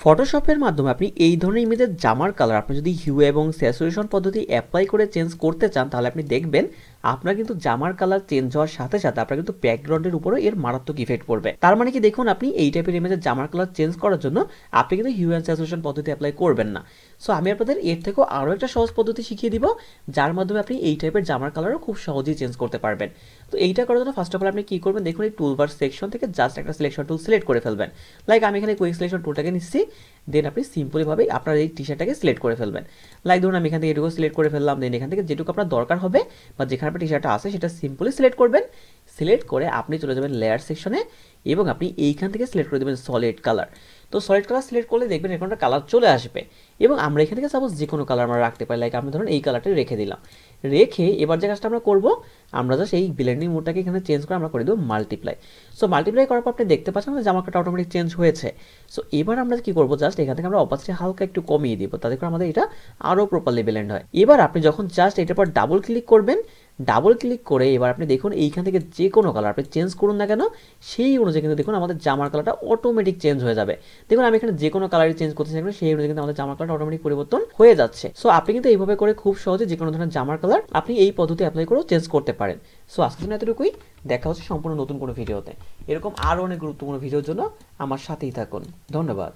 ফটোশপের মাধ্যমে আপনি এই ধরনের ইমেজের জামার কালার আপনি যদি হিউ এবং স্যাচুরেশন পদ্ধতি অ্যাপ্লাই করে চেঞ্জ করতে চান, তাহলে আপনি দেখবেন আপনার কিন্তু জামার কালার চেঞ্জ হওয়ার সাথে সাথে আপনার কিন্তু ব্যাকগ্রাউন্ডের উপরে এর মারাত্মক ইফেক্ট পড়বে। তার মানে কি, দেখুন আপনি এই টাইপের ইমেজের জামার কালার চেঞ্জ করার জন্য আপনি কিন্তু হিউ অ্যান্ড স্যাচুরেশন পদ্ধতি অ্যাপ্লাই করবেন না। সো আমি আপনাদের এর থেকেও আরও একটা সহজ পদ্ধতি শিখিয়ে দিব, যার মাধ্যমে আপনি এই টাইপের জামার কালারও খুব সহজেই চেঞ্জ করতে পারবেন। তো এইটা করার জন্য ফার্স্ট অফ অল আপনি কী করবেন, দেখুন এই টুলবার সেকশন থেকে জাস্ট একটা সিলেকশন টুল সিলেক্ট করে ফেলবেন। লাইক আমি এখানে কুইক সিলেকশন টুলটাকে নিচ্ছি, দেন আপনি সিম্পলিভাবে আপনার এই টি শার্টটাকে সিলেক্ট করে ফেলবেন। লাইক ধরুন আমি এখান থেকে এটুকু সিলেক্ট করে ফেললাম, দেন এখান থেকে যেটুকু আপনার দরকার হবে বা যেখানে আপনার টি শার্টটা আছে সেটা সিম্পলি সিলেক্ট করবেন। সিলেক্ট করে আপনি চলে যাবেন লেয়ার সেকশনে এবং আপনি এইখান থেকে সিলেক্ট করে দেবেন সলিড কালার। তো সলিড কালার সিলেক্ট করলে দেখবেন এরকম একটা কালার চলে আসবে এবং আমরা এখান থেকে সাপোজ যে কোনো কালার আমরা রাখতে পারি। লাইক আমি ধরুন এই কালারটা রেখে দিলাম। রেখে এবার যে কাজটা আমরা করবো, আমরা জাস্ট এই ব্লেন্ডিং মোডটাকে এখানে চেঞ্জ করে আমরা করে দেবো মাল্টিপ্লাই। সো মাল্টিপ্লাই করার পর আপনি দেখতে পাচ্ছেন যে জামা কালারটা অটোমেটিক চেঞ্জ হয়েছে। সো এবার আমরা কি করবো, জাস্ট এখান থেকে আমরা অপাসিটি হালকা একটু কমিয়ে দিব, তাতে করে আমাদের এটা আরও প্রপারলি ব্লেন্ড হয়। এবার আপনি যখন জাস্ট এটার পর ডাবল ক্লিক করবেন, ডাবল ক্লিক করে এবার আপনি দেখুন এইখান থেকে যে কোনো কালার আপনি চেঞ্জ করুন না কেন, সেই অনুযায়ী কিন্তু দেখুন আমাদের জামার কালারটা অটোমেটিক চেঞ্জ হয়ে যাবে। দেখুন আমি এখানে যে কোনো কালারই চেঞ্জ করতে চাই, সেই অনুযায়ী কিন্তু আমাদের জামার কালারটা অটোমেটিক পরিবর্তন হয়ে যাচ্ছে। সো আপনি কিন্তু এইভাবে করে খুব সহজে যে কোনো ধরনের জামার কালার আপনি এই পদ্ধতি অ্যাপ্লাই করেও চেঞ্জ করতে পারেন। সো আজকের জন্য এতটুকুই, দেখা হচ্ছে সম্পূর্ণ নতুন কোনো ভিডিওতে। এরকম আরও অনেক গুরুত্বপূর্ণ ভিডিওর জন্য আমার সাথেই থাকুন। ধন্যবাদ।